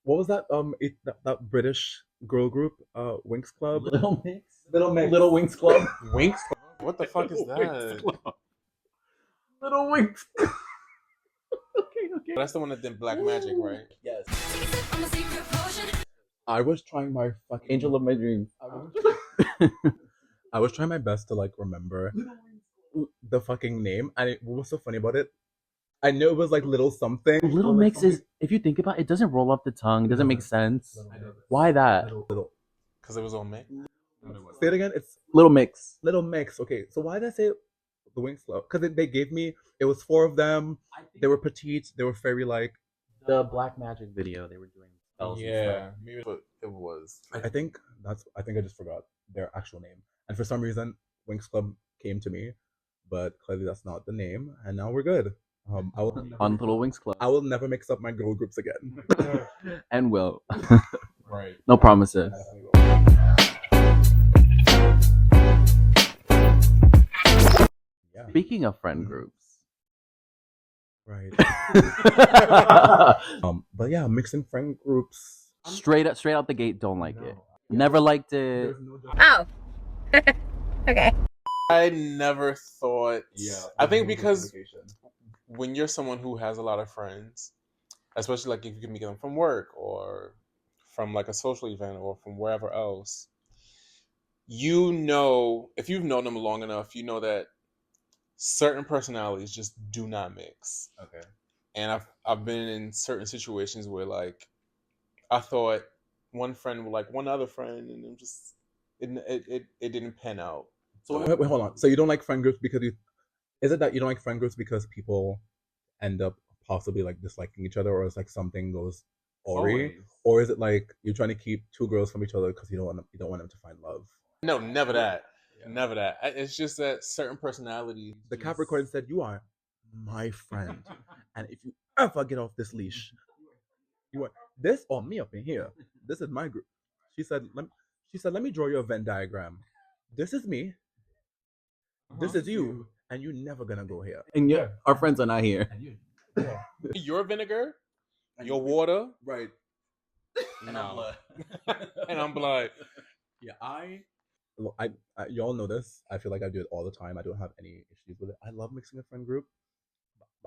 What was that? That British girl group, Winx Club. Little Mix. Little Winx Club. Winx? What the fuck is Little that? Winx Club. Little Winx. Okay. That's the one that did Black Magic, right? Yes. I was trying my fucking Angel of my dreams. I was trying my best to like remember the fucking name, and what was so funny about it? I knew it was like little something. Little Mix is, if you think about it, it doesn't roll off the tongue. It doesn't make sense. Why that? Little. Because it was on Mix. Say it again. It's Little Mix. Little Mix. Okay, so why did I say the Winx Club? Because they gave me. It was 4 of them. They were petite. They were fairy like. The Black Magic video they were doing. Yeah, maybe it was. I think I just forgot their actual name, and for some reason Winx Club came to me, but clearly that's not the name, and now we're good. I will On Little Winx Club. I will never mix up my girl groups again. And will. Right. No promises. Yeah. Speaking of friend groups. Right. But yeah, mixing friend groups. Straight out the gate, don't like it. Never liked it. Oh. Okay. I never thought. Yeah. I think because when you're someone who has a lot of friends, especially like if you can meet them from work or from like a social event or from wherever else, you know, if you've known them long enough, you know that certain personalities just do not mix. Okay. And I've been in certain situations where like I thought one friend would like one other friend, and it didn't pan out. So wait, hold on. So you don't like friend groups because is it that you don't like friend groups because people end up possibly like disliking each other, or is like something goes awry, or is it like you're trying to keep two girls from each other because you don't want them to find love? No, never that. Yeah. Never that. It's just that certain personalities. The Capricorn said, "You are my friend, and if you ever get off this leash, you are this or me up in here. This is my group." She said, "Let me draw you a Venn diagram. This is me. This is you, and you're never gonna go here. And yeah, our friends are not here. You're vinegar. You're water. Right. And I'm blood. And I'm blood. Yeah, I y'all know this. I feel like I do it all the time. I don't have any issues with it. I love mixing a friend group.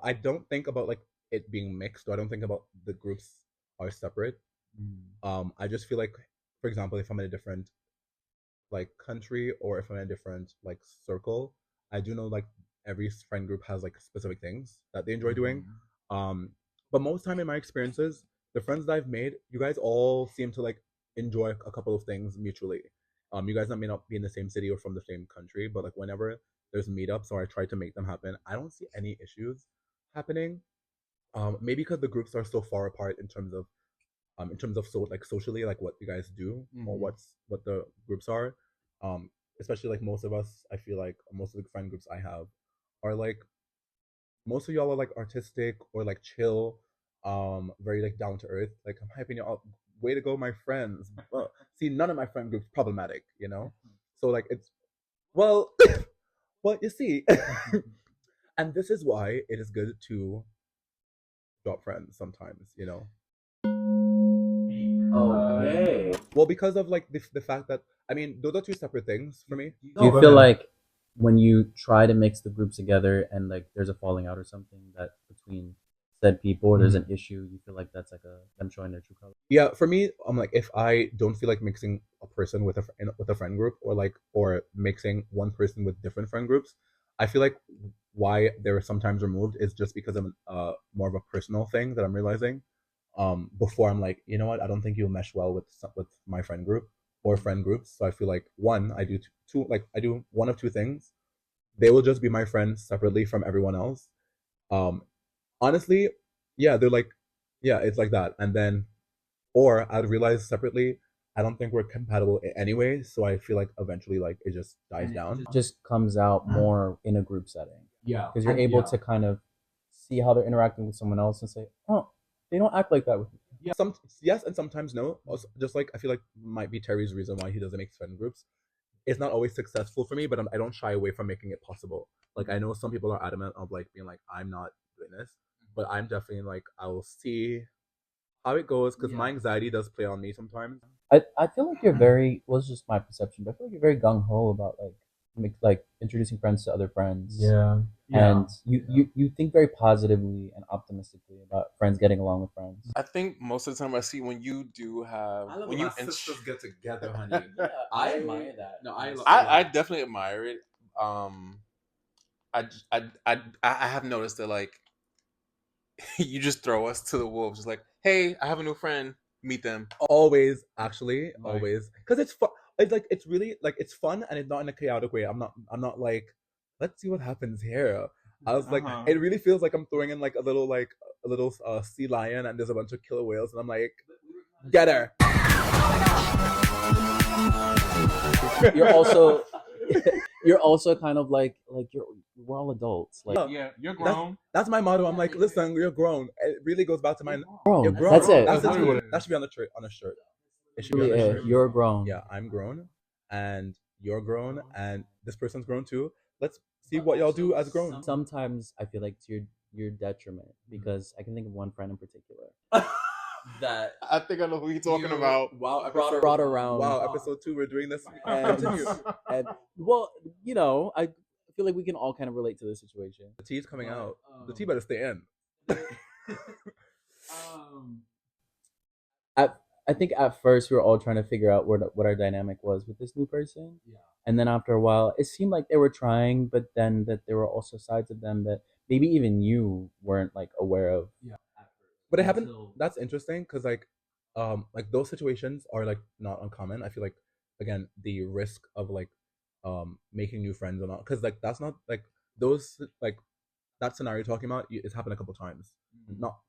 I don't think about like it being mixed, or I don't think about the groups are separate. I just feel like, for example, if I'm in a different like country, or if I'm in a different like circle, I do know like every friend group has like specific things that they enjoy doing. But most time in my experiences, the friends that I've made, you guys all seem to like enjoy a couple of things mutually. You guys may not be in the same city or from the same country, but like whenever there's meetups or I try to make them happen, I don't see any issues happening. Maybe because the groups are so far apart in terms of so like socially, like what you guys do or what the groups are. Especially like most of us, I feel like most of the friend groups I have are like, most of y'all are like artistic or like chill, very like down to earth. Like, I'm hyping you up. Way to go, my friends. See, none of my friend groups problematic, you know? So like it's, well, well, you see. And this is why it is good to drop friends sometimes, you know? Okay. Well, because of like the fact that, I mean, those are two separate things for me. Do you feel like when you try to mix the groups together and like there's a falling out or something that between said people, or there's an issue, you feel like that's like them showing their true color? Yeah, for me, I'm like, if I don't feel like mixing a person with a friend group, or mixing one person with different friend groups, I feel like why they're sometimes removed is just because of more of a personal thing that I'm realizing. Before I'm like, you know what, I don't think you'll mesh well with my friend group or friend groups. So I feel like one, I do two, like I do one of two things. They will just be my friends separately from everyone else. Honestly, yeah, they're like, yeah, it's like that. And then, or I'd realize separately, I don't think we're compatible anyway. So I feel like eventually, like it just dies down. It just comes out more in a group setting. Yeah, because you're able to kind of see how they're interacting with someone else and say, oh, they don't act like that with me. Yeah, yes, and sometimes no. Also, just like I feel like might be Terry's reason why he doesn't make friend groups. It's not always successful for me, but I don't shy away from making it possible. Like I know some people are adamant of like being like, I'm not doing this, but I'm definitely like, I will see how it goes because my Yeah. anxiety does play on me sometimes. I feel like you're very, well, it's just my perception, but I feel like you're very gung ho about like introducing friends to other friends. Yeah. And you think very positively and optimistically about friends getting along with friends. I think most of the time I see when you do have when you get together, honey. I admire that. No, I love. I definitely admire it. I have noticed that like you just throw us to the wolves. Just like, hey, I have a new friend. Meet them. Always, actually, Like- always, because it's fun. It's like it's really like it's fun, and it's not in a chaotic way. I'm not like, let's see what happens here. I was like, Uh-huh. it really feels like I'm throwing in like a little sea lion, and there's a bunch of killer whales, and I'm like, get her. You're also you're also kind of like we're all adults. Like Yeah, you're grown. That's my motto. I'm like, listen, you're grown. It really goes back to my. grown. You're grown. That's it. That's That's literally what it that should be on the shirt. On a shirt. It should Really be on a it. shirt. You're grown. Yeah, I'm grown, and you're grown, and this person's grown too. Let's see what y'all do as grown. Sometimes I feel like it's your detriment because I can think of one friend in particular that I think I know who you're talking about. Wow, brought around. Wow, episode 2, we're doing this. And, Continue. and well, you know, I feel like we can all kind of relate to this situation. The tea's coming out. The tea better stay in. I think at first we were all trying to figure out what our dynamic was with this new person. Yeah. And then after a while, it seemed like they were trying, but then that there were also sides of them that maybe even you weren't like aware of. Yeah. But it happened. That's interesting because like those situations are like not uncommon. I feel like again the risk of like making new friends or not, because like that's not like those like that scenario you're talking about. It's happened a couple times.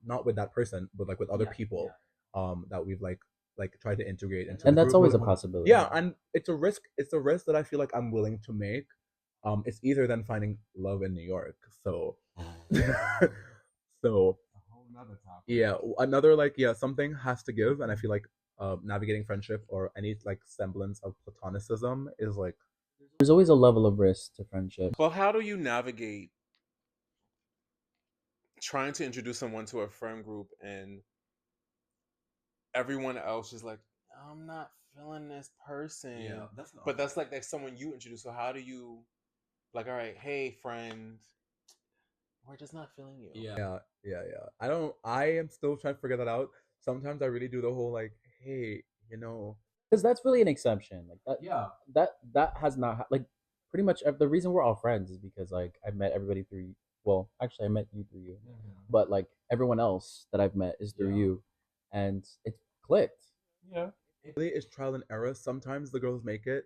Not with that person, but like with other people that we've like tried to integrate into. And the that's group. always a possibility. Yeah, and it's a risk. It's a risk that I feel like I'm willing to make. It's easier than finding love in New York. So, so yeah, another like something has to give, and I feel like navigating friendship or any like semblance of platonicism is like There's always a level of risk to friendship. Well, how do you navigate trying to introduce someone to a friend group and everyone else is like, I'm not feeling this person. that's not. But that's like someone you introduce. So how do you like, all right, hey friend, we're just not feeling you. Yeah. I am still trying to figure that out. Sometimes I really do the whole like, hey, Because that's really an exception. Like that. Yeah. That has not like pretty much the reason we're all friends is because like I met everybody through you. Well, actually, I met you through you, but like everyone else that I've met is through you, and it clicked. Yeah. It really is trial and error. Sometimes the girls make it.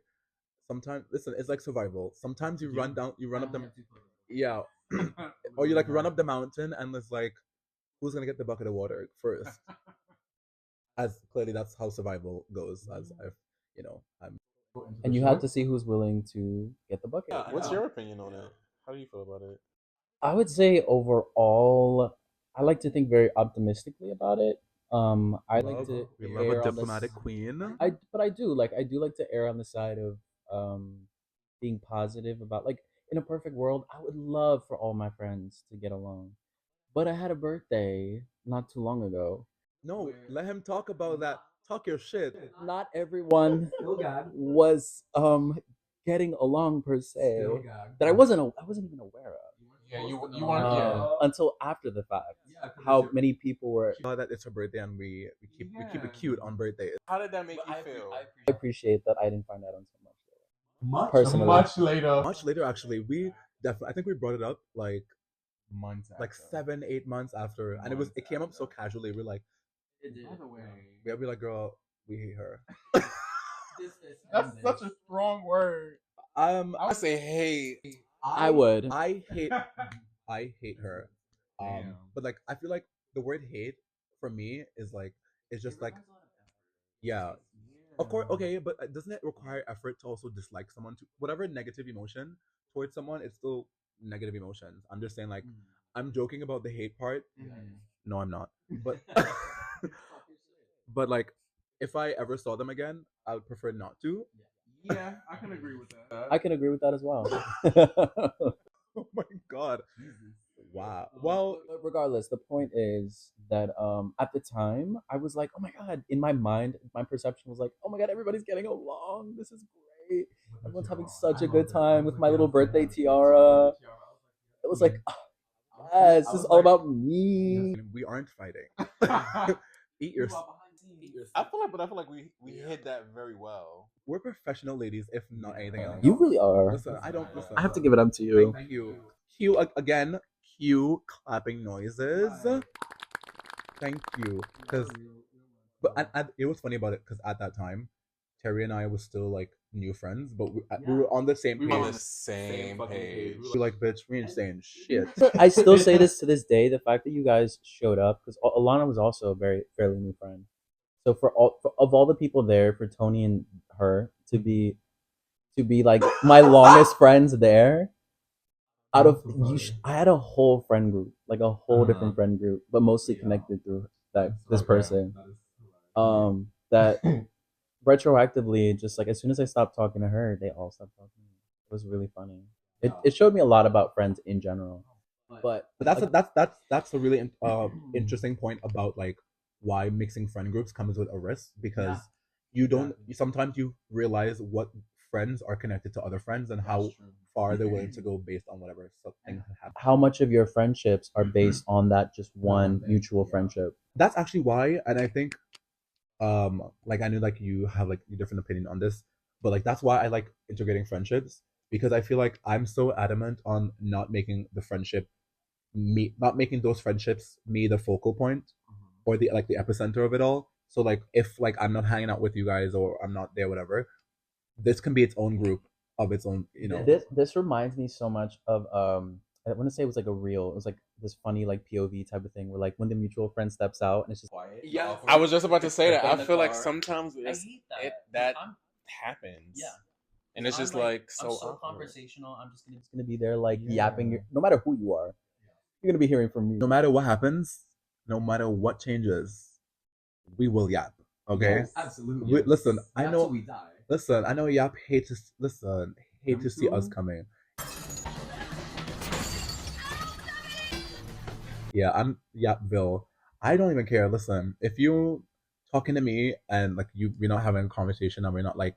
Sometimes, listen, it's like survival. Sometimes you run up the, yeah, or you like run up the mountain and it's like, who's gonna get the bucket of water first? As clearly that's how survival goes. As I'm. And you have to see who's willing to get the bucket. What's your opinion on it? How do you feel about it? I would say overall, I like to think very optimistically about it. I like to We love err a on the diplomatic queen. but I do like to err on the side of being positive about like in a perfect world, I would love for all my friends to get along. But I had a birthday not too long ago. No, let him talk about that. Talk your shit. Not everyone was getting along per se that I wasn't even aware of. Yeah, you want Until after the fact. How many people were That it's her birthday and we keep it cute on birthdays. How did that make you feel? I appreciate that I didn't find out until much later. personally. Much later. Much later, actually, we definitely. I think we brought it up like Months. like 7-8 months after, and it came up so casually. We're like, By the way, we'll be like, girl, we hate her. that's such a strong word. I would say, hey, I would. I hate her. But like, I feel like the word hate for me is like, it's just like, yeah. Of course, okay, but doesn't it require effort to also dislike someone? To whatever negative emotion towards someone, it's still negative emotions. I'm just saying, like, I'm joking about the hate part. No, I'm not. But but like, if I ever saw them again, I would prefer not to. Yeah, I can agree with that. I can agree with that as well. Oh my god. Wow. Well, But regardless, the point is that at the time I was like, oh my god, in my mind, my perception was like, oh my god, everybody's getting along. This is great. Everyone's having such a good time with my little birthday tiara. It was like, oh, yes, this is all about me. we aren't fighting. Eat your. I feel like we hit that very well. We're professional ladies, if not anything else. You really are. Listen, I don't listen. I have to give it up to you. Thank you. Cue again. Cue clapping noises. Thank you. Because, but it was funny about it because at that time, Terry and I was still like new friends, but we were on the same page. We were on the same page. We were like, bitch, we ain't saying shit. I still say this to this day. The fact that you guys showed up, because Alana was also a fairly new friend. So of all the people there, for Tony and her to be like my longest friends there, out of I had a whole friend group, like a whole different friend group, but mostly connected through this person. That retroactively, just like as soon as I stopped talking to her, they all stopped talking to me. It was really funny. It showed me a lot about friends in general. But that's a really interesting point about like why mixing friend groups comes with a risk, because sometimes you realize what friends are connected to other friends and how far they're willing to go based on whatever something happens. How much of your friendships are based on that just one mutual friendship? That's actually why, and I think like I knew like you have like a different opinion on this, but like that's why I like integrating friendships, because I feel like I'm so adamant on not making those friendships me the focal point or the epicenter of it all. So like if like I'm not hanging out with you guys or I'm not there, whatever, this can be its own group of its own, you know. This reminds me so much of I want to say it was like a reel. It was like this funny like POV type of thing where like when the mutual friend steps out and it's just quiet. Yeah, I was just about to say that. I feel like car. sometimes I hate that happens. Yeah. And it's just like I'm so awkward. conversational. I'm just gonna be there like yapping. No matter who you are, you're gonna be hearing from me. No matter what happens, no matter what changes, we will yap. Okay. Yes, absolutely. Listen, I know. We die. Listen, I know Yap hate to see us coming. Yeah, I'm Yapville. I don't even care. Listen, if you talking to me and like we're not having a conversation and we're not like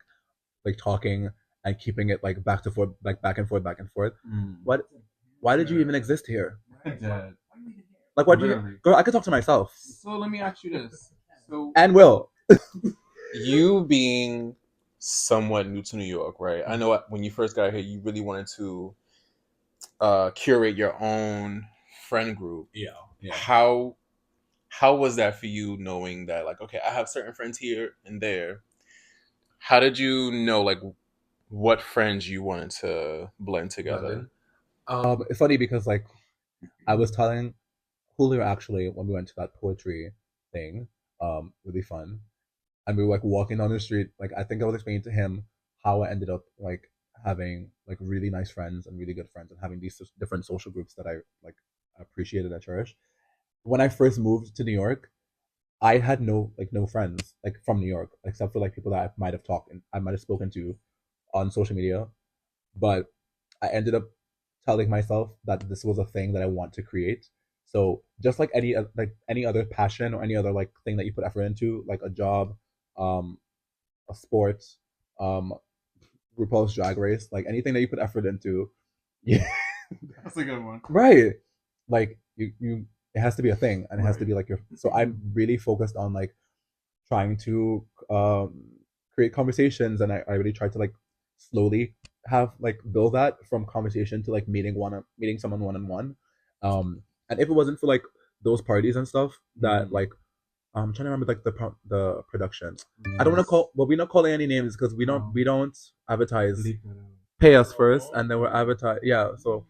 talking and keeping it like back and forth. What? Why did you even exist here? Like, what do you, girl? I could talk to myself. So let me ask you this. So And Will. You being somewhat new to New York, right? I know when you first got here, you really wanted to curate your own friend group. Yeah. How was that for you, knowing that like, okay, I have certain friends here and there? How did you know like what friends you wanted to blend together? It's funny because like I was telling Julio actually when we went to that poetry thing, really fun. And we were like walking down the street. Like I think I was explaining to him how I ended up like having like really nice friends and really good friends and having these different social groups that I like appreciated and cherished. When I first moved to New York, I had no friends like from New York except for like people that I might have talked and I might have spoken to on social media. But I ended up telling myself that this was a thing that I want to create. So just like any other passion or any other like thing that you put effort into, like a job, a sport, RuPaul's Drag Race, like anything that you put effort into, yeah, that's a good one. right? Like you it has to be a thing, and it has to be like your. So I'm really focused on like trying to create conversations, and I really try to like slowly have like build that from conversation to like meeting someone one-on-one. And if it wasn't for like those parties and stuff that like I'm trying to remember like the production. I don't want to call, well, we're not calling any names because we don't advertise. Pay us first, and then we're advertise. Yeah, so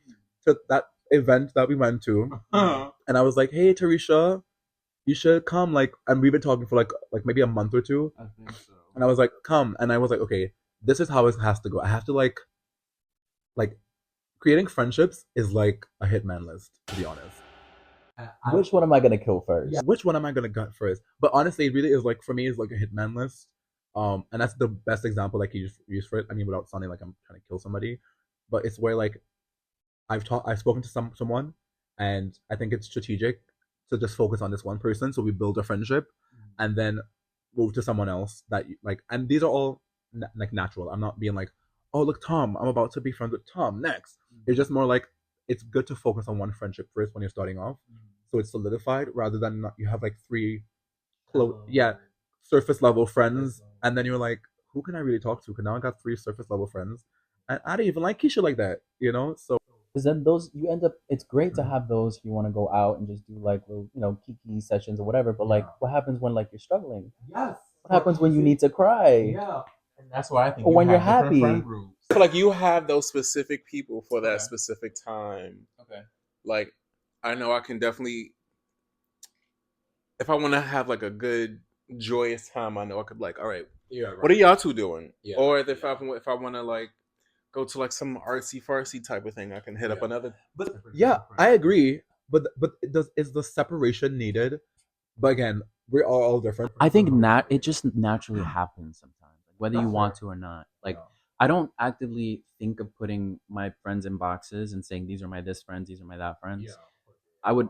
that event that we went to, and I was like, hey Tarisha, you should come. Like, and we've been talking for like maybe a month or two. I think so. And I was like, come, and I was like, okay, this is how it has to go. I have to like creating friendships is like a hitman list, to be honest. Which one am I gonna kill first? Yeah, which one am I gonna gut first? But honestly, it really is like for me, it's like a hitman list. And that's the best example like you use for it. I mean, without sounding like I'm trying to kill somebody, but it's where like I've spoken to someone, and I think it's strategic to just focus on this one person. So we build a friendship, and then move to someone else that like. And these are all like natural. I'm not being like, oh look, Tom, I'm about to be friends with Tom next. It's just more like it's good to focus on one friendship first when you're starting off, so it's solidified rather than not, you have like three surface level friends, and then you're like, who can I really talk to? Because now I got three surface level friends, and I don't even like Keisha like that, you know. So Because then those you end up. It's great to have those if you want to go out and just do like little, kiki sessions or whatever. But like, what happens when like you're struggling? Yes. What happens when you need to cry? Yeah. And that's why I think Or when you're have different happy. friend groups. I feel like you have those specific people for that specific time. Okay. Like, I know I can definitely, if I want to have like a good joyous time, I know I could like, all right, what are y'all two doing? Yeah. Or if I want to like go to like some artsy fartsy type of thing, I can hit up another. but yeah, I agree. But is the separation needed? But again, we're all different. I think it just naturally happens sometimes, like, whether you want to or not. Like, I don't actively think of putting my friends in boxes and saying these are my this friends, these are my that friends. I would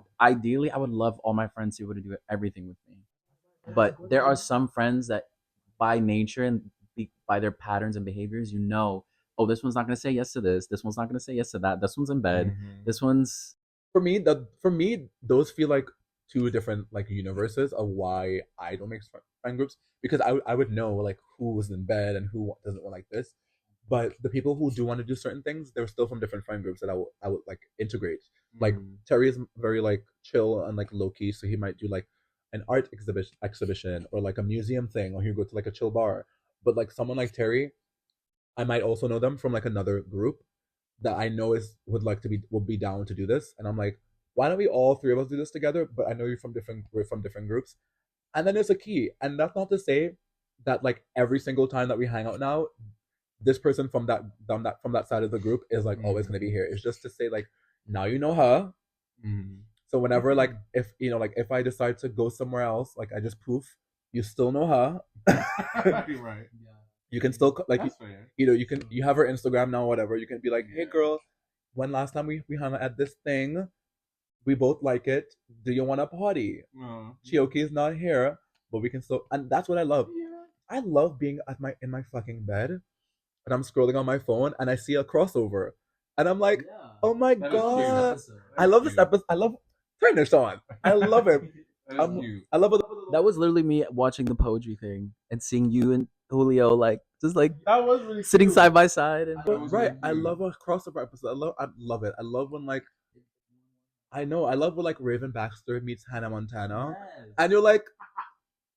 love all my friends to be able to do everything with me. But there are some friends that, by nature and by their patterns and behaviors, oh, this one's not going to say yes to this. This one's not going to say yes to that. This one's in bed. This one's For me, those feel like two different like universes of why I don't make friend groups, because I would know like who was in bed and who doesn't want like this. But the people who do want to do certain things, they're still from different friend groups that I would like integrate. Like Terry is very like chill and like low key, so he might do like an art exhibition or like a museum thing, or he'll go to like a chill bar. But like someone like Terry, I might also know them from like another group that I know would be down to do this, and I'm like, why don't we all three of us do this together? But I know we're from different groups, and then there's a key, and that's not to say that like every single time that we hang out now, this person from that side of the group is like always gonna be here. It's just to say like now you know her. So whenever like if if I decide to go somewhere else, like I just poof, you still know her. Right. Yeah. You can still like That's fair. you have her Instagram now, whatever. You can be like, hey girl, when last time we hung out at this thing, we both like it. Do you want a party? Chioke is not here, but we can still, and that's what I love. I love being in my fucking bed, and I'm scrolling on my phone, and I see a crossover, and I'm like, oh my god, I love this episode. I love turn this on. I love it. I love it. That was literally me watching the poetry thing and seeing you and Julio like just like That was really sitting cute. side by side. And Right, I love a crossover episode. I love it. I love when like I love when like Raven Baxter meets Hannah Montana, and you're like,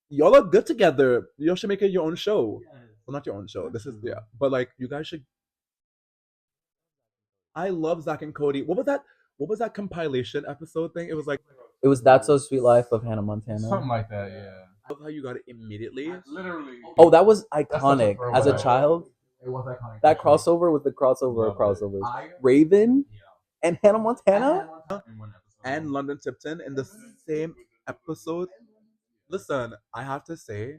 y'all are good together. You should make it your own show. Well, not your own show. This is but like you guys should. I love Zach and Cody. What was that? What was that compilation episode thing? It was like it was That's So Sweet Life of Hannah Montana. Something like that, yeah. I love how you got it immediately. Literally. Oh, that was iconic. As a throwback. child, It was iconic. that crossover was the crossover of crossovers. Raven and Hannah Montana. And London Tipton in the same episode. Listen, I have to say,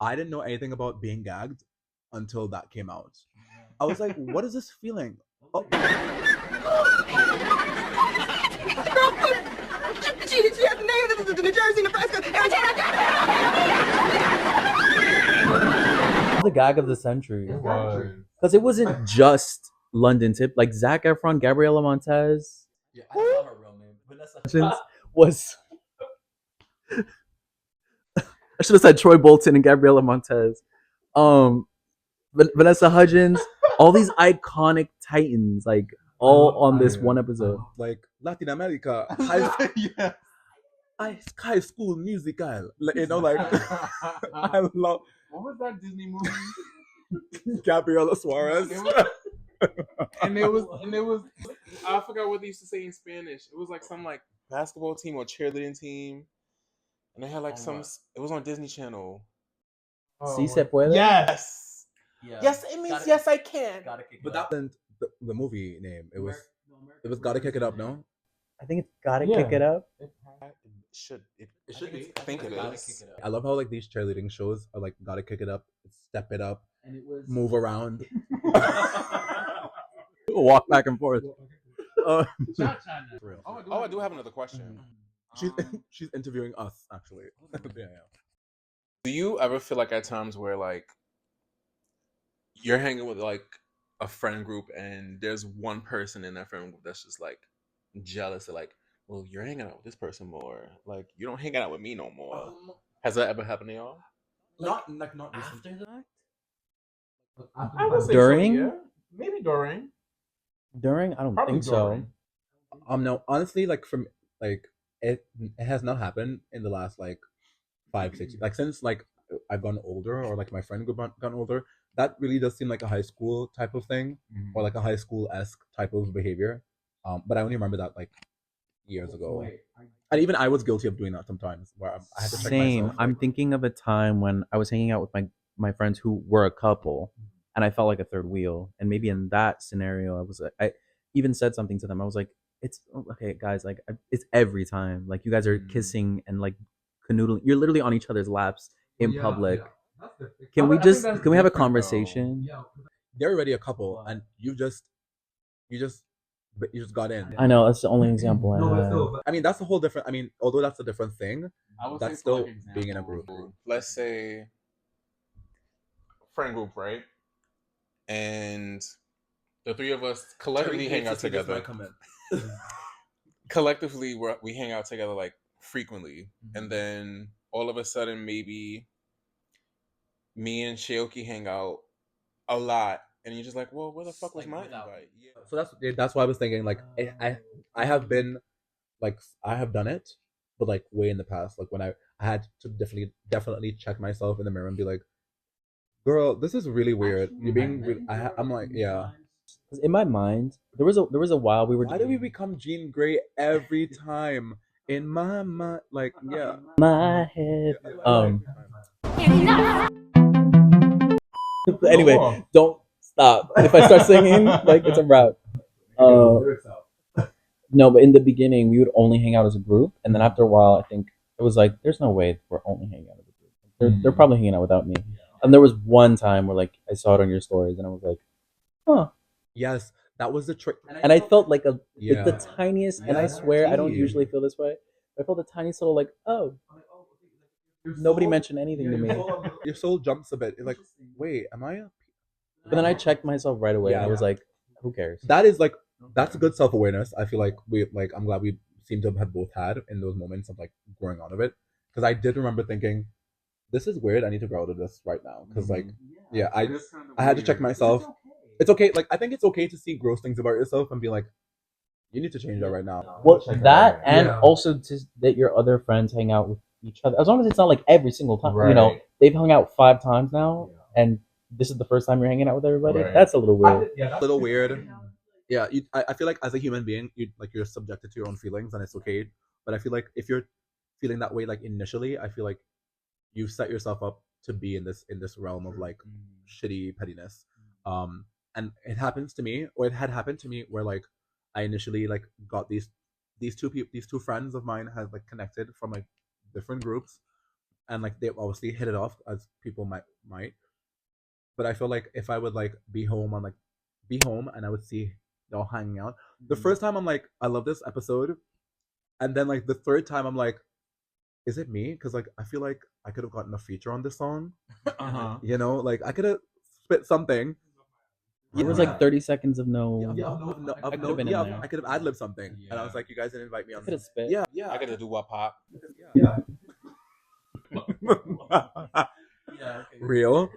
I didn't know anything about being gagged until that came out. I was like, what is this feeling? Oh. The gag of the century. Because it wasn't just London Tip. Like Zac Efron, Gabriela Montez. Yeah, I don't know her real name. Vanessa was I should have said Troy Bolton and Gabriela Montez. Vanessa Hudgens, all these iconic titans, like all on this one episode. Like Latin America, high school musical. Like, like I love. What was that Disney movie? Gabriela Suarez. And it was I forgot what they used to say in Spanish. It was like some like basketball team or cheerleading team, and they had like it was on Disney Channel. Si se puede. Yes. Yeah. Yes, it means yes I can. But that wasn't the movie name. It was Gotta Kick It Up. No, I think it's Gotta Kick It Up. It should be. I think it is. I love how like these cheerleading shows are like Gotta Kick It Up, Step It Up, and move around, walk back and forth. For real. Oh, I do have another question. She's interviewing us actually. Yeah. Do you ever feel like at times where like you're hanging with like a friend group and there's one person in that friend group that's just like jealous of like, well, you're hanging out with this person more. Like you don't hang out with me no more. Has that ever happened to y'all? Not recently. After that? I would say During? so, yeah. Maybe during. During? I don't Probably think during. so. No, honestly, like from like it has not happened in the last like 5, 6 like since like I've gotten older or like my friend group gotten older. That really does seem like a high school type of thing or like a high school-esque type of behavior. But I only remember that like years ago, and even I was guilty of doing that sometimes where I had to check Same. myself. I'm Like, thinking of a time when I was hanging out with my friends who were a couple, and I felt like a third wheel. And maybe in that scenario, I even said something to them. I was like, "It's okay, guys. Like, it's every time. Like, you guys are kissing and like canoodling. You're literally on each other's laps in public. Can we have a conversation?" they're already a couple, and you just got in. I know that's the only example I have. I mean, that's a whole different. I mean, although that's a different thing, I would that's say for, still like, being in a example, group. Let's say friend group, right? And the three of us collectively hang out together. Collectively, we hang out together like frequently, and then all of a sudden, maybe me and Chioke hang out a lot, and you're just like, well, where the fuck was my invite? Yeah. So that's why I was thinking like I have been like I have done it, but like way in the past, like when I had to definitely check myself in the mirror and be like, girl, this is really weird. You're being really, I'm like, yeah. 'Cause in my mind, there was a while we were. Why do we become Jean Grey every time? In my mind, like, yeah. My head. Anyway, don't stop. If I start singing, like it's a wrap. No, but in the beginning, we would only hang out as a group, and then after a while, I think it was like, there's no way we're only hanging out as a group. They're probably hanging out without me. And there was one time where like I saw it on your stories, and I was like, huh. Yes, that was the trick. And I felt like Yeah. the tiniest, and I swear I don't usually feel this way. I felt the tiniest little like, oh, nobody mentioned anything to me. Your soul jumps a bit. You're like, wait, am I? But then I checked myself right away, and I was like, who cares? That is like that's good self awareness. I feel like I'm glad we seem to have both had in those moments of like growing out of it. Because I did remember thinking, this is weird. I need to grow out of this right now. Because like, yeah, I had to check myself. It's okay. Like I think it's okay to see gross things about yourself and be like, you need to change that right now. Well, that and also to that your other friends hang out with each other. As long as it's not like every single time. You know, they've hung out 5 times now, and this is the first time you're hanging out with everybody. Right. That's a little weird. A little weird. Yeah, I feel like as a human being, you're subjected to your own feelings, and it's okay. But I feel like if you're feeling that way, like initially, I feel like you set yourself up to be in this realm of like shitty pettiness. And it happens to me, or it had happened to me, where like I initially like got these two friends of mine had like connected from like different groups, and like they obviously hit it off as people might. But I feel like if I would like be home and I would see they're all hanging out. The first time I'm like, I love this episode, and then like the third time I'm like, is it me? Because like I feel like I could have gotten a feature on this song. You know, like I could have spit something. It was like 30 seconds of no. I could have been in there. I could have ad-libbed something, and I was like, you guys didn't invite me on. Could have spit. Yeah, I gotta do what pop. Real.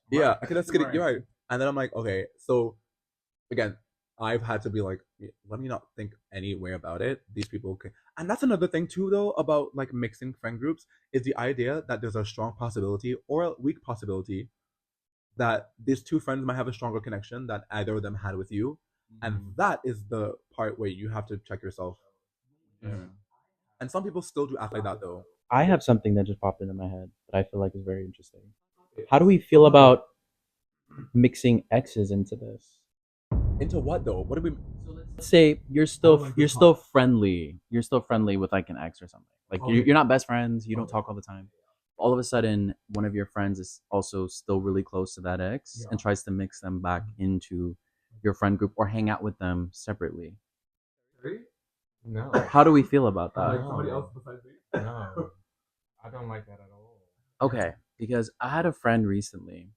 Yeah, I could have skitted. You're right. And then I'm like, okay, so again, I've had to be like, let me not think any way about it. These people can, and that's another thing too, though, about like mixing friend groups is the idea that there's a strong possibility or a weak possibility that these two friends might have a stronger connection than either of them had with you, and that is the part where you have to check yourself. And some people still do act like that, though. I have something that just popped into my head that I feel like is very interesting. How do we feel about mixing exes into this? Into what though? What do we? Let's say you're still friendly. You're still friendly with like an ex or something. Like you're not best friends. You don't talk all the time. All of a sudden, one of your friends is also still really close to that ex and tries to mix them back into your friend group or hang out with them separately. Really? No. How do we feel about Like that? somebody else besides me? No. I don't like that at all. Okay, because I had a friend recently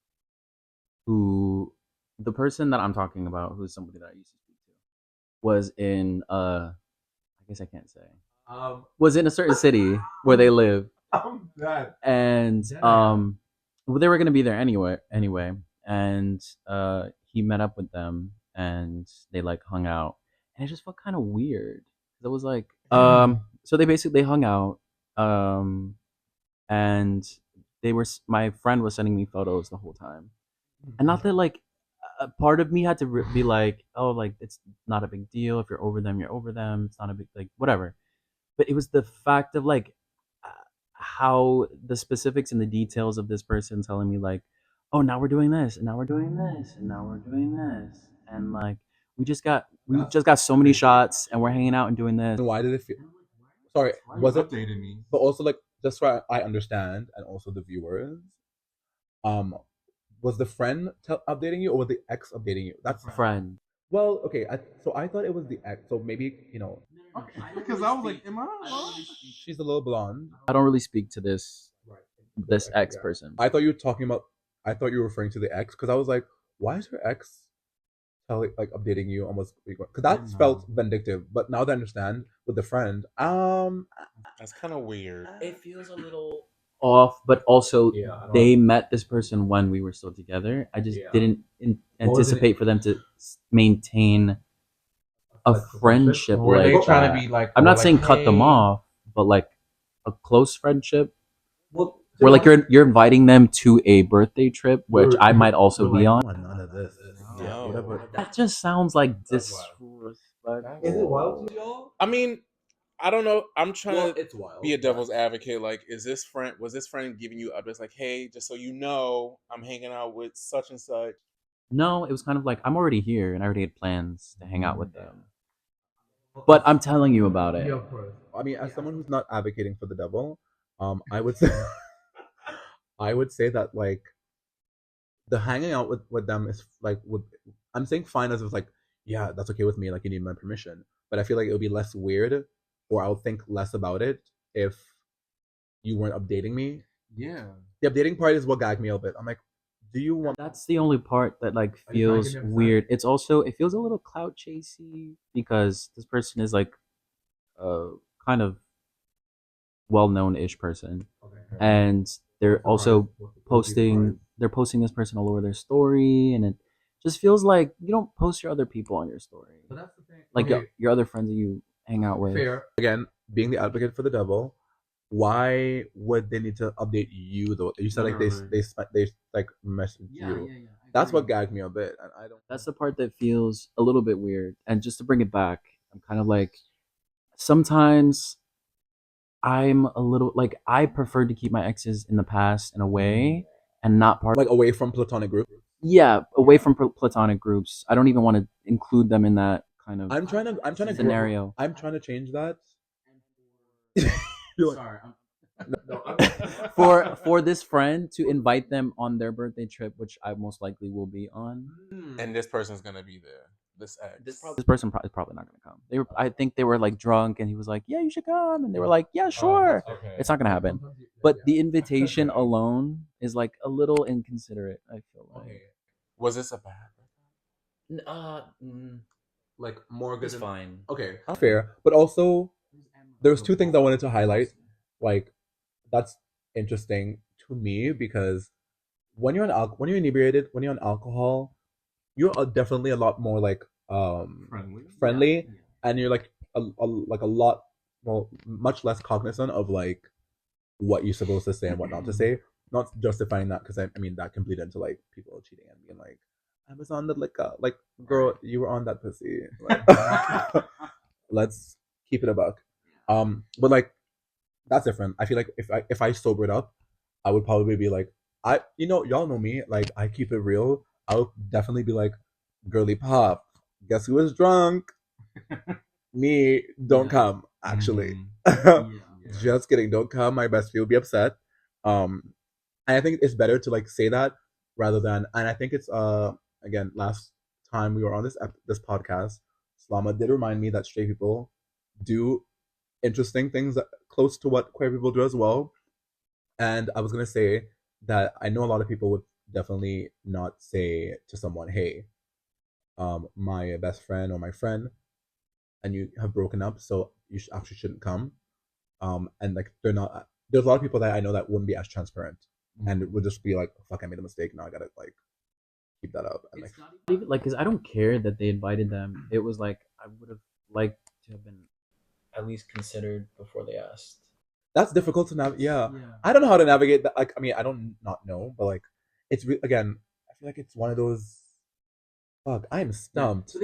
who, the person that I'm talking about, who's somebody that I used to speak to, was in I guess I can't say, was in a certain city where they live, I'm dead. and well, they were gonna be there anyway, and he met up with them, and they like hung out, and it just felt kind of weird. It was like so they basically hung out, and my friend was sending me photos the whole time, and not that like a part of me had to be like, oh, like it's not a big deal if you're over them, you're over them, it's not a big, like, whatever. But it was the fact of like uh, how the specifics and the details of this person telling me like, oh, now we're doing this, and now we're doing this, and now we're doing this, and like we just got so many shots, and we're hanging out and doing this. And why did it feel? Sorry, was it? Updated me? But also, like, just so I understand, and also the viewers, um, was the friend updating you, or was the ex updating you? That's Friend. well, okay. So I thought it was the ex. So maybe Okay. Because I was like, am I wrong? she's a little blonde. I don't really speak to this ex Yeah. person. I thought you were talking about. I thought you were referring to the ex because I was like, why is her ex updating you almost? Because that felt vindictive. But now that I understand with the friend, That's kind of weird. It feels a little off, but also Yeah, I don't- they met this person when we were still together. I just Yeah. didn't was anticipate for them to maintain a friendship. Were they like trying that. to be like? I'm or not like, saying cut them hey, off, but like a close friendship Well, where like you're inviting them to a birthday trip, which I might also be on. none of this. No. Yeah, whatever. That just sounds like That's wild. disrespectful. Is it wild to y'all? I mean, I don't know. I'm trying to it's wild. be a devil's advocate. Like, was this friend giving you updates like, hey, just so you know, I'm hanging out with such and such? No, it was kind of like I'm already here and I already had plans to hang out with them. But I'm telling you about it. Yeah, of course. I mean, as someone who's not advocating for the devil, I would say, I would say that like the hanging out with them is like I'm saying fine as it's like, yeah, that's okay with me. Like you need my permission, but I feel like it would be less weird, or I'll think less about it if you weren't updating me. Yeah. The updating part is what gagged me a little bit. I'm like, do you want? That's the only part that like Are you trying to feels get me upset? weird. It's also, it feels a little clout chasey because this person is like a kind of well-known ish person, Okay. and they're also posting. posting this person all over their story, and it just feels like you don't post your other people on your story, But that's the thing. like okay, your other friends that you hang out with. fair. Again, being the advocate for the devil, why would they need to update you though? You said like they like messaged you. That's what gagged me a bit, and I don't. That's the part that feels a little bit weird. And just to bring it back, I'm kind of like, sometimes I'm a little like, I prefer to keep my exes in the past in a way and not part. Like away from platonic group. Yeah, away from platonic groups. I don't even want to include them in that kind of I'm trying to scenario. I'm trying to change that. Sorry. For this friend to invite them on their birthday trip, which I most likely will be on. And this person's gonna be there. This ex. This person is probably not gonna come. I think they were like drunk, and he was like, "Yeah, you should come," and they were like, "Yeah, sure." Okay. It's not gonna happen. But the invitation alone is like a little inconsiderate, I feel like. Okay. Was this a bad? Like more good. It's fine. Okay, fair. But also, there's two things I wanted to highlight. Like, that's interesting to me because when you're when you're inebriated, when you're on alcohol, you're definitely a lot more like friendly, and you're like a lot much less cognizant of like what you're supposed to say and what not to say. Not justifying that because I mean that can bleed into like people cheating and being like, I was on the liquor, like girl, you were on that pussy. Like, let's keep it a buck. But like that's different. I feel like if I sobered up, I would probably be like, y'all know me, like I keep it real. I would definitely be like, girly pop, guess who was drunk? Me, don't come. Actually, just kidding, don't come. My bestie will be upset. And I think it's better to like say that rather than. And I think it's again last time we were on this podcast, Selama did remind me that straight people do interesting things that, close to what queer people do as well. And I was gonna say that I know a lot of people would definitely not say to someone, "Hey, my best friend or my friend, and you have broken up, so you actually shouldn't come." And like they're not. There's a lot of people that I know that wouldn't be as transparent, and it would just be like, "Fuck, I made a mistake. Now I gotta like keep that up." And like, It's not even like, because I don't care that they invited them. It was like I would have liked to have been at least considered before they asked. that's difficult to navigate. Yeah, I don't know how to navigate that. Like, I mean, I don't not know, but like, it's again, I feel like it's one of those. Fuck, I am stumped.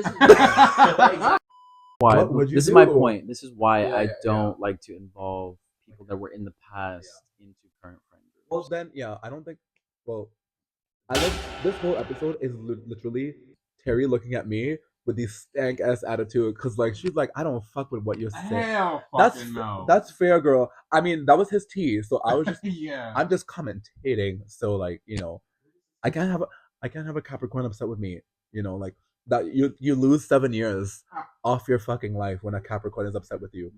Why? What would you This is my do? point. This is why Yeah, I don't like to involve people that were in the past into current friend groups. Well, then, yeah, I don't think. Well, I like this whole episode is literally Terry looking at me with this stank ass attitude because like she's like, I don't fuck with what you're saying. Hell That's fucking no. that's fair, girl. I mean, that was his tea, so I was just Yeah. I'm just commentating. So like, you know, I can't have a Capricorn upset with me. You know, like that you lose 7 years off your fucking life when a Capricorn is upset with you.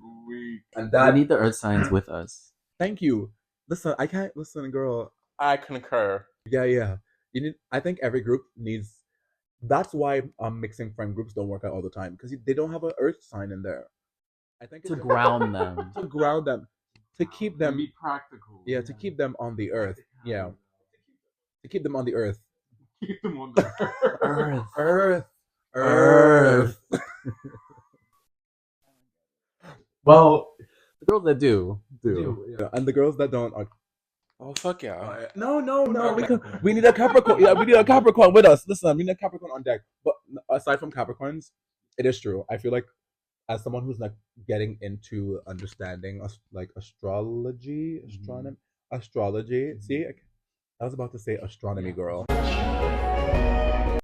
And We that need the earth signs with us. thank you. Listen, I can't listen, girl. I concur. Yeah. You need. I think every group needs. That's why mixing friend groups don't work out all the time because they don't have an earth sign in there. I think To it's ground them. to ground them, to keep them. Be practical. Yeah, to keep them on the earth. Yeah, to keep them on the earth. Keep them on the Earth. Well, the girls that do. Yeah, and the girls that don't are. Oh fuck yeah. No. We need a Capricorn. Yeah, we need a Capricorn with us. Listen, we need a Capricorn on deck. But aside from Capricorns, it is true. I feel like as someone who's like getting into understanding like astrology. See, I was about to say astronomy, girl.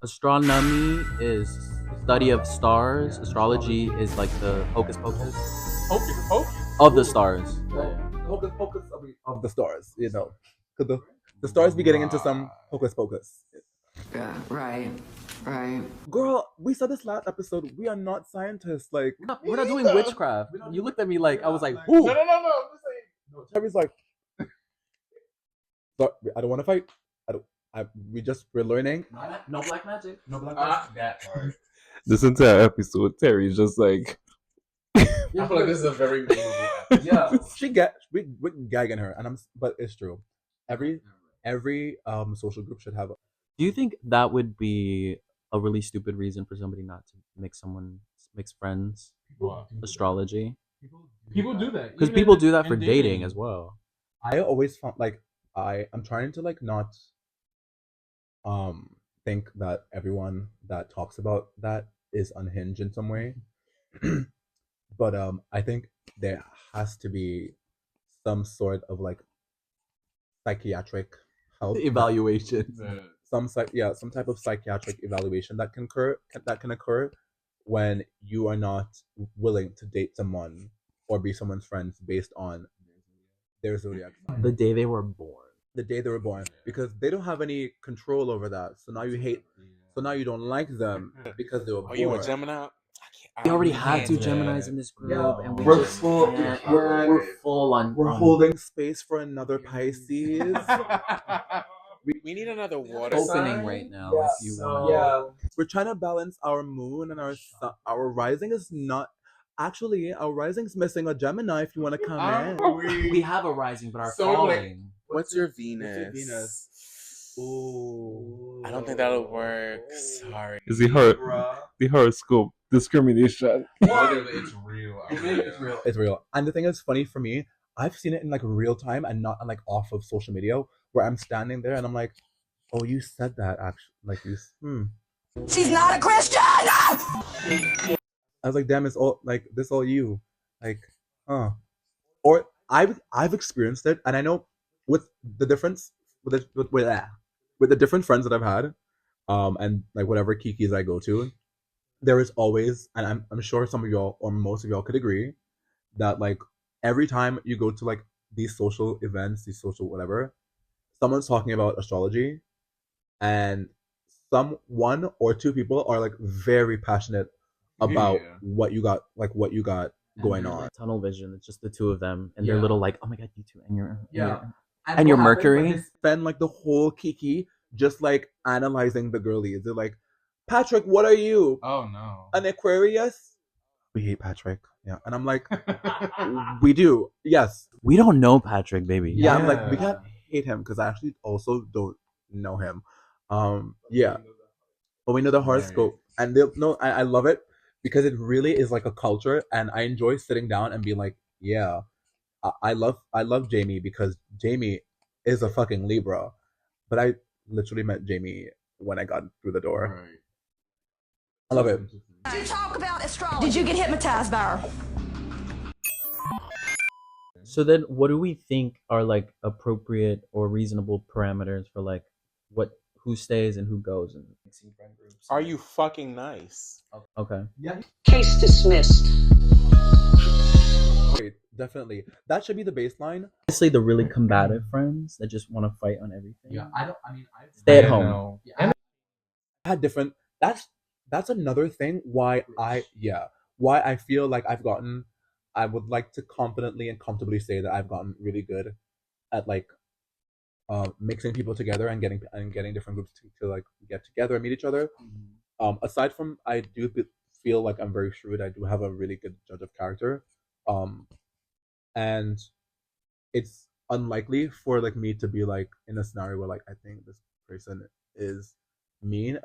Astronomy is study of stars. Astrology is like the hocus pocus of the stars. Hocus pocus of the stars, you know. Could the stars be getting into some hocus pocus? Yeah, right. Girl, we said this last episode. We are not scientists. Like, We're not doing witchcraft. You looked at me like I was like, who? No. Terry's like, so, I don't want to fight. We're learning. no black magic. No black That part. This entire episode, Terry's just like, I feel like this is a very memorable episode. Yeah, we're gagging her, but it's true. Every social group should have. Do you think that would be a really stupid reason for somebody not to mix friends? What? Astrology. People do that. Because Even people do that in for dating as well. I always found like I'm trying to like not think that everyone that talks about that is unhinged in some way. But I think there has to be some sort of like psychiatric health Evaluation. some type of psychiatric evaluation that can occur when you are not willing to date someone or be someone's friends based on their zodiac sign. The day they were born. The day they were born, because they don't have any control over that. So now you hate. So now you don't like them because they were born. Are you a Gemini? We already had two Geminis in this group, and We're full on. We're on holding space for another Pisces. We need another water opening sign. right now. Yeah, if you want. Yeah, we're trying to balance our moon and our sun. Our rising is not. Actually, our rising's missing a Gemini. If you want to come in, We have a rising, but our So, like, falling. What's your Venus? Venus? Ooh, I don't think that'll work. Sorry. is the horoscope discrimination? Literally, it's real. It's real. And the thing is funny for me, I've seen it in like real time and not like off of social media, where I'm standing there and I'm like, oh, you said that actually. Like you. She's not a Christian! I was like, damn, it's all like this all you. Like, Or I've experienced it, and I know with the difference with the different friends that I've had, and like whatever kikis I go to, there is always, and I'm sure some of y'all or most of y'all could agree that like every time you go to like these social events, these social whatever, someone's talking about astrology, and one or two people are like very passionate about Yeah. what you got going on. Tunnel vision. It's just the two of them, and they're Yeah. little like, oh my god, you two, and your And your what happens, Mercury. like, they spend like the whole Kiki just like analyzing the girlies. They're like, Patrick, what are you? Oh no. An Aquarius? We hate Patrick. Yeah. And I'm like, we do. Yes. We don't know Patrick, baby. Yeah. I'm like, we Yeah. can't hate him because I actually also don't know him. Yeah. But we know the horoscope. And they'll no, I love it because it really is like a culture, and I enjoy sitting down and being like, yeah, I love Jamie because Jamie is a fucking Libra. But I literally met Jamie when I got through the door. Right. I love it. Did you talk about astrology? Did you get hypnotized by her? So then, what do we think are like appropriate or reasonable parameters for like who stays and who goes in mixing friend groups? Are you fucking nice? Okay. Case dismissed. Wait, definitely. That should be the baseline. Obviously, the really combative friends that just want to fight on everything. I Stay at Yeah, home. no. I had different. That's another thing why I feel like I would like to confidently and comfortably say that I've gotten really good at like mixing people together and getting different groups to like get together and meet each other. Aside from I do feel like I'm very shrewd. I do have a really good judge of character, and it's unlikely for like me to be like in a scenario where like I think this person is mean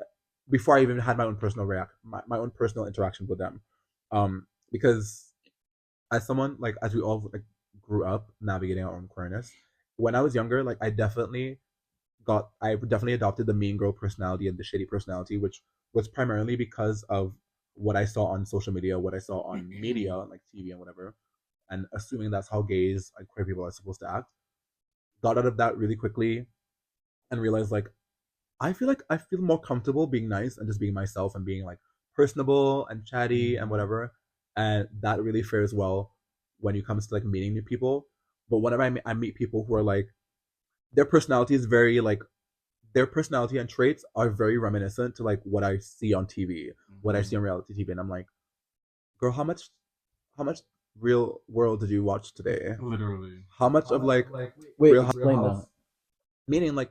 before I even had my own my own personal interaction with them, because as someone like as we all like grew up navigating our own queerness, when I was younger, like I definitely adopted the mean girl personality and the shitty personality, which was primarily because of what I saw on social media, what I saw on media, like TV and whatever, and assuming that's how gays and queer people are supposed to act. Got out of that really quickly and realized like I feel more comfortable being nice and just being myself and being like personable and chatty and whatever, and that really fares well when it comes to like meeting new people. But whenever I meet people who are like their personality is very like their personality and traits are very reminiscent to like what I see on TV, what I see on reality TV, and I'm like, girl, how much real world did you watch today? Literally. How much of like Wait, Real explain House- that. meaning like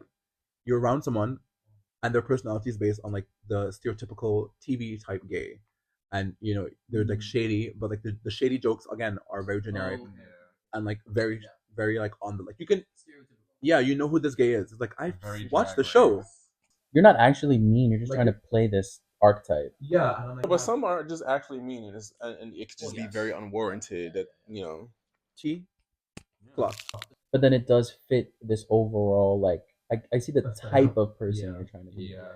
you're around someone and their personality is based on like the stereotypical TV type gay, and you know they're like shady, but like the shady jokes again are very generic and like very like on the like you can you know who this gay is. It's like I Very watched the Drag show. Race. You're not actually mean. You're just Like trying to play this archetype. Yeah, and I'm like, But some are just actually mean, and it could just be very unwarranted. That you know. T plus. But then it does fit this overall like I see the type of person you're trying to be. Yeah.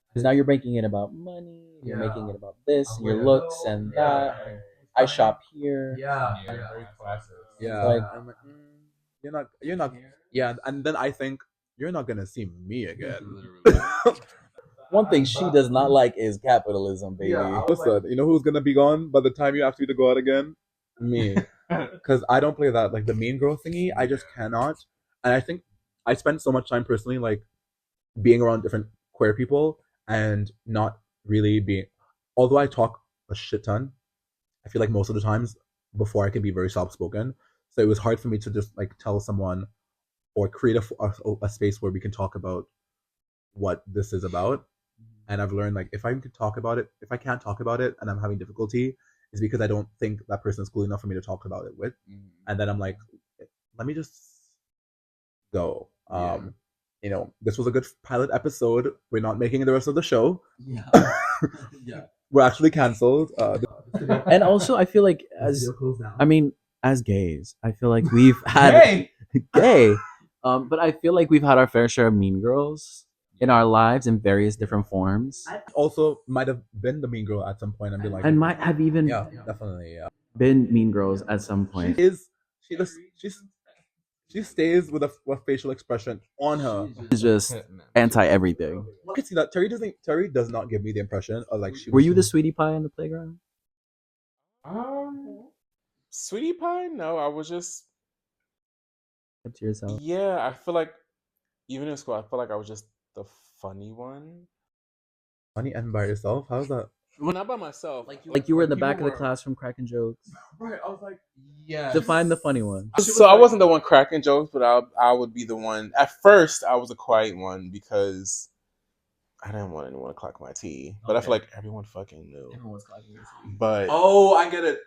Because now you're making it about money. You're making it about this, and your looks, and that. and I shop here. Very classic. Yeah, Like- I'm like, you're not. Yeah, and then I think you're not gonna see me again. Literally. One thing she does not like is capitalism, baby. Listen, you know who's gonna be gone by the time you ask me to go out again? Me, because I don't play that like the mean girl thingy. I just cannot, and I think I spend so much time personally like being around different queer people and not really being. Although I talk a shit ton, I feel like most of the times before I can be very soft spoken. So it was hard for me to just like tell someone or create a space where we can talk about what this is about. And I've learned like if I can't talk about it and I'm having difficulty, it's because I don't think that person is cool enough for me to talk about it with. And then I'm like, let me just go. You know, this was a good pilot episode. We're not making the rest of the show. Yeah. We're actually canceled. And also, I feel like as gays, I feel like we've had gay. But I feel like we've had our fair share of mean girls in our lives in various different forms, I also might have been the mean girl at some point and be like, and might have even yeah, definitely, yeah. been mean girls at some point. She stays with a facial expression on her. She's just anti everything. I can see that Terry does not give me the impression of like she. Were you the sweetie pie on the playground? Sweetie pie? No, I was just. Kept to yourself. Yeah, I feel like even in school, I feel like I was just the funny one. funny and by yourself? How's that? Well, not by myself. Like you were in the back of the classroom cracking jokes. Right, I was like, yeah. Define the funny one. So I wasn't the one cracking jokes, but I would be the one. At first, I was a quiet one because I didn't want anyone to clock my tea. But I feel like everyone fucking knew. Everyone's clocking your tea. But Oh, I get it.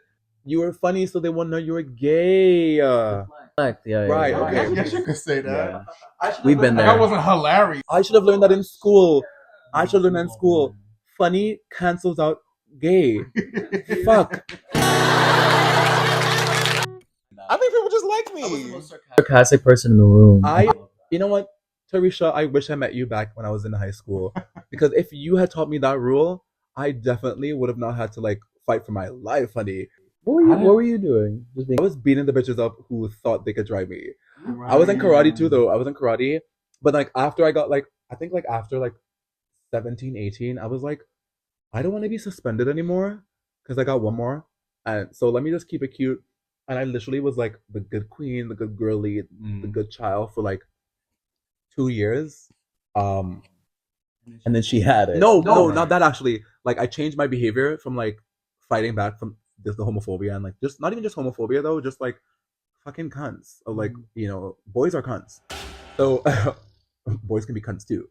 You were funny, so they wouldn't know you were gay. Yeah, Right, yeah. okay. I guess you could say that. Yeah. We've been there. That wasn't hilarious. I should have learned that in school. I should have learned that in school. Funny cancels out gay. Fuck. I think people just like me. Sarcastic person in the room. You know what, Tarisha, I wish I met you back when I was in high school. Because if you had taught me that rule, I definitely would have not had to like fight for my life, honey. What were you doing? I was beating the bitches up who thought they could drive me. Right. I was in karate too, though. I was in karate. But like after I got like, I think like after like 17, 18, I was like, I don't want to be suspended anymore because I got one more. And so let me just keep it cute. And I literally was like the good queen, the good girly, the good child for like 2 years. And then she had it. No, not that actually. Like I changed my behavior from like fighting back from just the homophobia and like just not even just homophobia though, just like fucking cunts. Of like, you know, boys are cunts. So boys can be cunts too.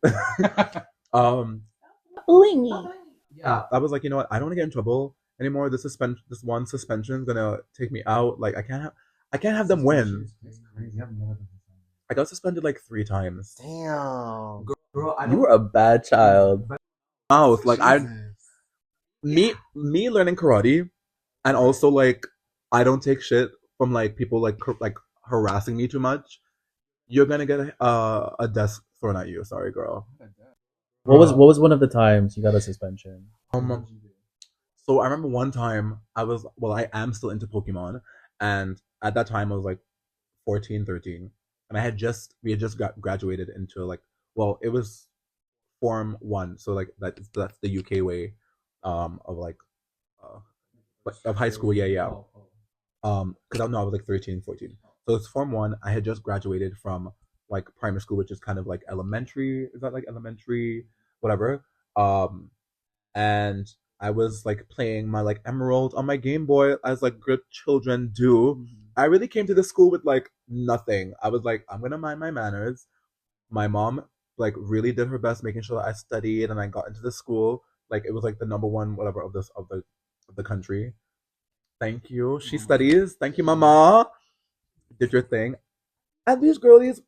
Yeah, I was like, you know what? I don't want to get in trouble anymore. This one suspension is gonna take me out. Like I can't have them win. I got suspended like 3 times. Damn. Girl, You were a bad child. Mouth like me learning karate, and also like I don't take shit from like people like harassing me too much. You're gonna get a desk thrown at you. Sorry, girl. What was one of the times you got a suspension? So I remember one time I am still into Pokemon, and at that time I was like 14, 13, and we had just graduated into like, well, it was Form 1, so like that's the UK way of like of high school. Yeah. Because I was like 13, 14. So it's Form 1. I had just graduated from like primary school, which is kind of like elementary. Is that like elementary? Whatever. And I was like playing my like Emerald on my Game Boy as like good children do. I really came to this school with like nothing. I was like, I'm gonna mind my manners. My mom like really did her best making sure that I studied and I got into the school. Like it was like the number one whatever of the country. Thank you. She studies. Thank you, mama. Did your thing. And these girlies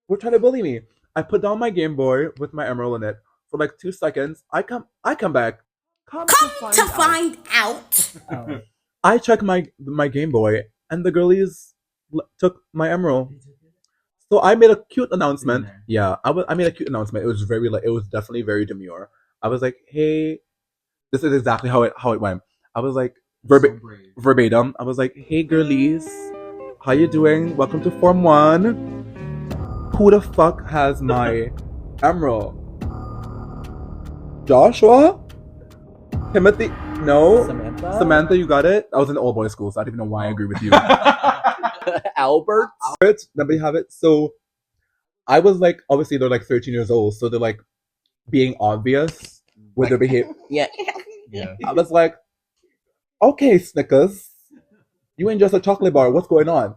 were trying to bully me. I put down my Game Boy with my Emerald in it for like 2 seconds. I come back. Come to find out. I check my Game Boy and the girlies took my Emerald. So I made a cute announcement. Yeah, I made a cute announcement. It was it was definitely very demure. I was like, hey, this is exactly how it went. I was like verbatim. I was like, hey girlies, how you doing? Welcome to Form 1. Who the fuck has my Emerald? Joshua? Timothy? No. Samantha, you got it? I was in all boys school, so I don't even know why I agree with you. Albert? Nobody have it. So I was like, obviously they're like 13 years old, so they're like being obvious with their behavior. Yeah. I was like, okay, Snickers, you ain't just a chocolate bar. What's going on?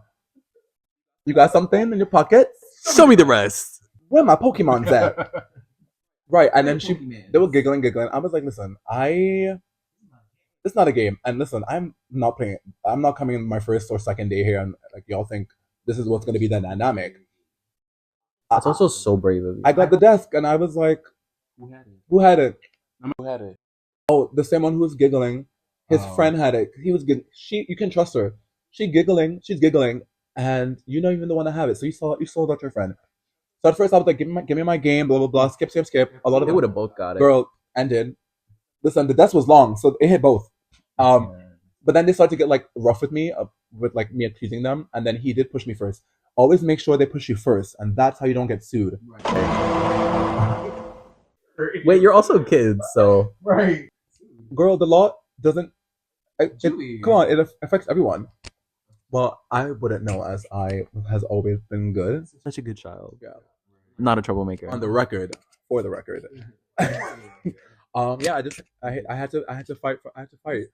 You got something in your pocket? Show me the rest. Where my Pokemon's at? Right, and then they were giggling. I was like, listen, it's not a game. And listen, I'm not playing it. I'm not coming in my first or second day here and like y'all think this is what's going to be the dynamic. That's also so brave of you. I got the desk and I was like, who had it? Who had it? Oh, the same one who was giggling. His friend had it. He was good. You can trust her. She's giggling, and you're not even the one to have it. So you sold out your friend. So at first I was like, give me my game, blah blah blah, skip. A lot of they would have both got it. Girl ended. Listen, the desk was long, so it hit both. But then they started to get like rough with me, with like me accusing them, and then he did push me first. Always make sure they push you first, and that's how you don't get sued. Right. Wait, you're also kids, so Right. Girl, the law doesn't. Come on, it affects everyone. Well, I wouldn't know, as I has always been good. such a good child. Yeah. Not a troublemaker. On the record, for the record. Yeah, I had to fight. I had to fight.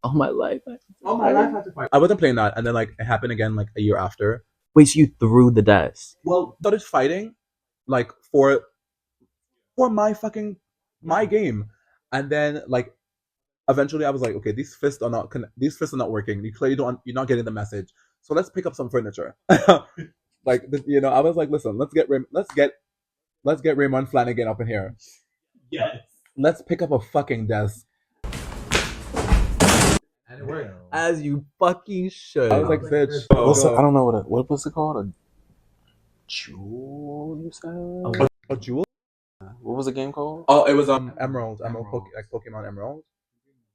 All my life. All my life I had to fight. I wasn't playing that, and then like it happened again like a year after. Wait, so you threw the desk? Well, started fighting, like for my fucking my game, and then like eventually I was like, okay, these fists are not working. You clearly you're not getting the message. So let's pick up some furniture. Like you know, I was like, listen, let's get Raymond Flanagan up in here. Yes. Let's pick up a fucking desk. And it worked. As you fucking should. I was like, bitch. I don't know what was it called? A jewel? You said? A jewel? What was the game called? Oh, it was Emerald, like Pokemon Emerald.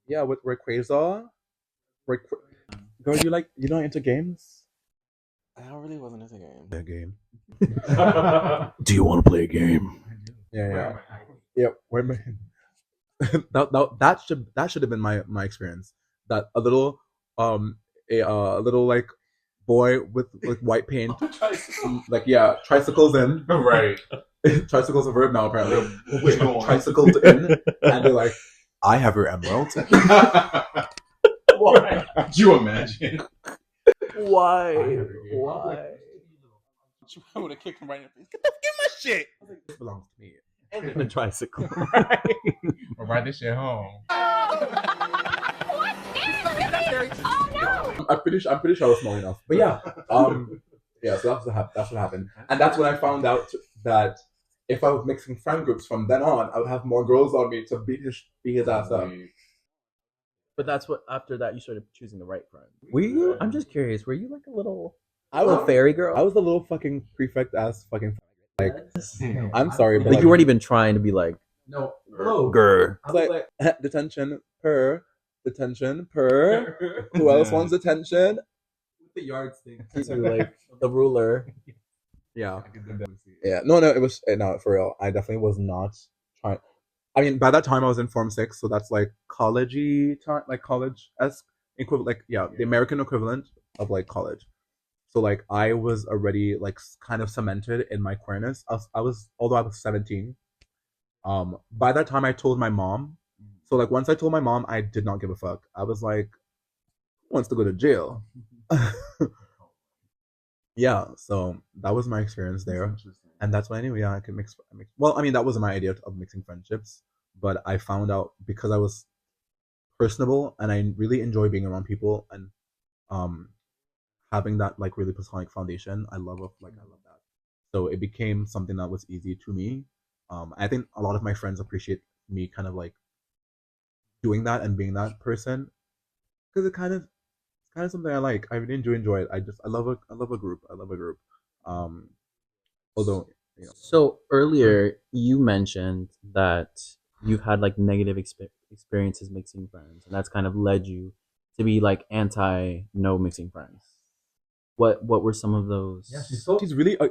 Yeah, with Rayquaza. Girl, you're not into games? I really wasn't into games. A game. Do you want to play a game? Yeah. Where am I? that should have been my experience. That a little like boy with white paint, like tricycles in. Right. Tricycle's a verb now apparently. Tricycles in, and they're like, I have your emerald. Why? Could you imagine? Why? I would have kicked him right in the face. Get my shit. This belongs to me. And a tricycle. Or ride this shit home. I'm pretty sure I was small enough, but yeah, so that's what happened, and that's when I found out that if I was mixing friend groups from then on, I would have more girls on me to beat his ass up. But that's what after that you started choosing the right friend. Were you? I'm just curious. Were you like a little fairy girl? I was a little fucking prefect ass fucking like. I'm sorry, but like you weren't even trying to be like No. grr. I was like detention per. Who else wants detention? With the yardstick. Like the ruler. Yeah. No, it was no for real. I definitely was not trying. I mean, by that time I was in Form 6, so that's like college-y time, like college-esque equivalent, like the American equivalent of like college. So like I was already like kind of cemented in my queerness. Although I was 17. By that time I told my mom. So like once I told my mom, I did not give a fuck. I was like, who wants to go to jail? Yeah, so that was my experience there. And that's when I knew, I could mix. Well, I mean, that wasn't my idea of mixing friendships, but I found out because I was personable and I really enjoy being around people and having that like really platonic foundation. I love that. So it became something that was easy to me. I think a lot of my friends appreciate me kind of like doing that and being that person because it's kind of something I like. I really do enjoy it. I love a group. Although, So earlier you mentioned that you've had like negative experiences mixing friends, and that's kind of led you to be like anti no mixing friends. What were some of those? Yeah,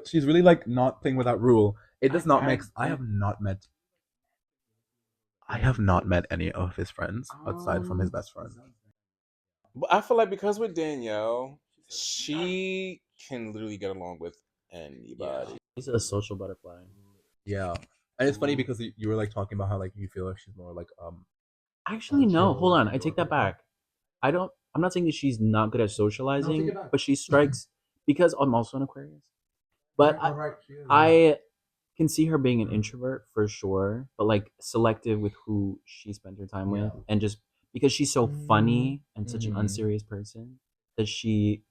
she's really like not playing with that rule. It does not mix. I have not met any of his friends outside from his best friend. But I feel like because with Danielle, she can literally get along with anybody. She's a social butterfly. Yeah, and it's funny because you were like talking about how like you feel like she's more like Actually, no. Hold on. I take that back. I'm not saying that she's not good at socializing, but she strikes because I'm also an Aquarius. But I can see her being an introvert for sure, but like selective with who she spends her time with, and just because she's so funny and such an unserious person that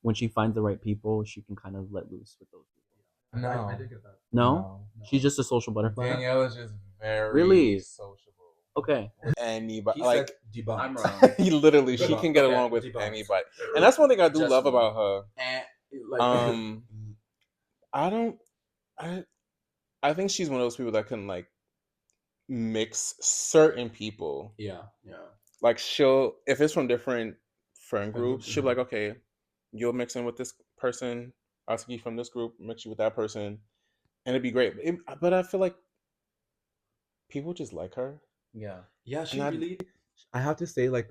when she finds the right people, she can kind of let loose with those people. No, I did get that. No? She's just a social butterfly. Danielle is just very Really sociable. Okay. Anybody, he like debunked. I'm wrong. he literally, she can get along with anybody, and that's one thing I do love about her. I think she's one of those people that can like mix certain people. Yeah. Like if it's from different friend groups, she'll be like, okay, you'll mix in with this person. I'll take you from this group, mix you with that person, and it'd be great. But I feel like people just like her. Yeah. I have to say, like,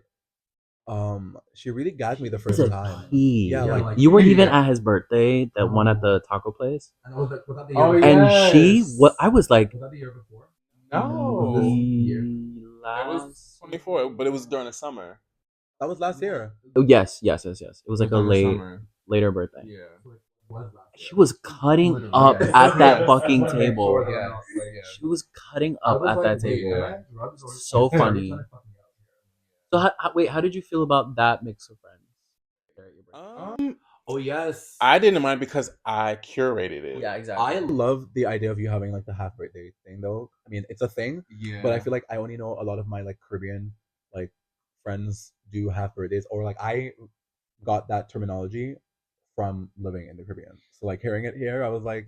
she really got me the first time. Yeah, like you weren't even at his birthday, that one at the taco place. And was that the Oh, year? yeah. And I was like, Was that the year before? No. was 24, but it was during the summer. That was last year. Oh, yes. It was like a during the summer. later birthday. Yeah. She was cutting Literally, up yes. at that Yes. fucking table. Yeah. She was cutting up at that table. Yeah. So funny. So how did you feel about that mix of friends? Oh yes. I didn't mind because I curated it. Yeah, exactly. I love the idea of you having like the half birthday thing though. I mean, it's a thing, Yeah. but I feel like I only know a lot of my like Caribbean like friends do half birthdays, or like I got that terminology from living in the Caribbean. So like hearing it here, I was like,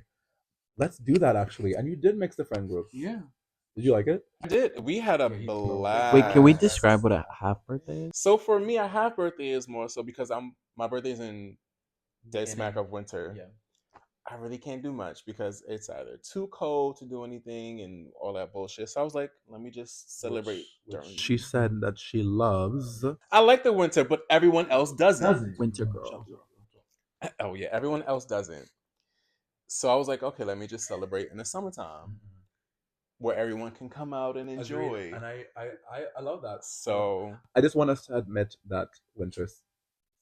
let's do that actually. And you did mix the friend groups. Yeah. Did you like it? I did. We had a blast. Wait, can we describe what a half birthday is? So for me, a half birthday is more so because my birthday's in dead smack of winter. Yeah. I really can't do much because it's either too cold to do anything and all that bullshit. So I was like, let me just celebrate during. She said that she loves. I like the winter, but everyone else doesn't. Winter girl. Oh yeah, everyone else doesn't. So I was like, okay, let me just celebrate in the summertime, where everyone can come out and enjoy. Agreed. And I love that. So I just want us to admit that winter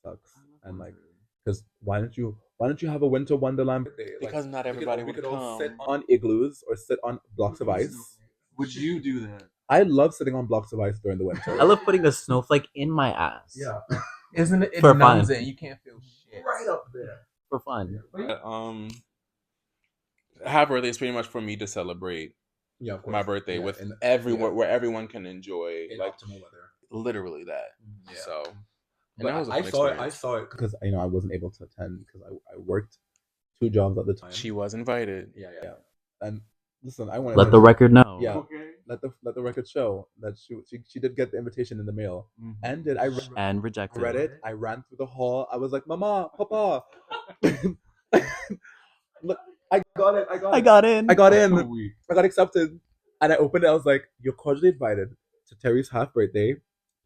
sucks, and like, because why don't you have a winter wonderland birthday? because not everybody we would could all sit come. on igloos or sit on blocks of ice. Would you do that? I love sitting on blocks of ice during the winter. I love putting a snowflake in my ass. Yeah. Isn't it? It For numbs fun. it. You can't feel shit. right up there. For fun. Half birthday is pretty much for me to celebrate Yeah, of course. my birthday Yeah, with and- everywhere yeah. where everyone can enjoy In like optimal weather. literally that. Yeah. So and But that was a I fun saw it. I experience. saw it because I wasn't able to attend because I worked 2 jobs at the time. She was invited. Yeah. And listen, I wanted Let the record know. Yeah. Okay. Let the record show that she did get the invitation in the mail. And did I read, And I rejected. read it? I ran through the hall. I was like, Mama, Papa. Look, I got it. I got in. I got in. I got accepted. And I opened it. I was like, you're cordially invited to Terry's half birthday.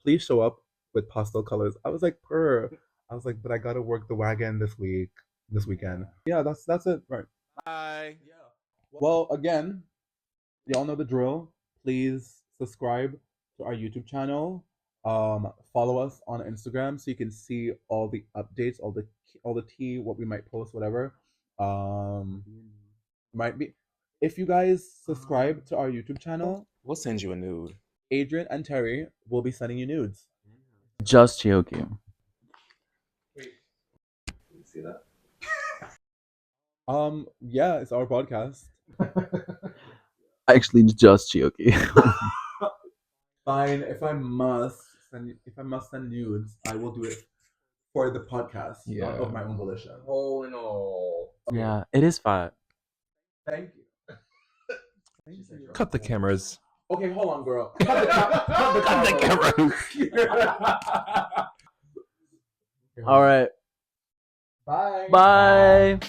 Please show up with pastel colors. I was like, purr. I was like, but I gotta work the wagon this weekend. Yeah, that's it. Right. Bye. Well, again, y'all know the drill. Please subscribe to our YouTube channel. Follow us on Instagram so you can see all the updates, all the tea, what we might post, whatever. Might be if you guys subscribe to our YouTube channel, We'll send you a nude. Adrian and Terry will be sending you nudes. Just Chioke. See that? Yeah, it's our podcast. Actually, just Chioke. Fine, if I must send nudes, I will do it for the podcast, not of my own volition. Oh no. Yeah, it is fat. Thank you. Cut the cameras. Okay, hold on, girl. Cut the camera. All right. Bye. Bye.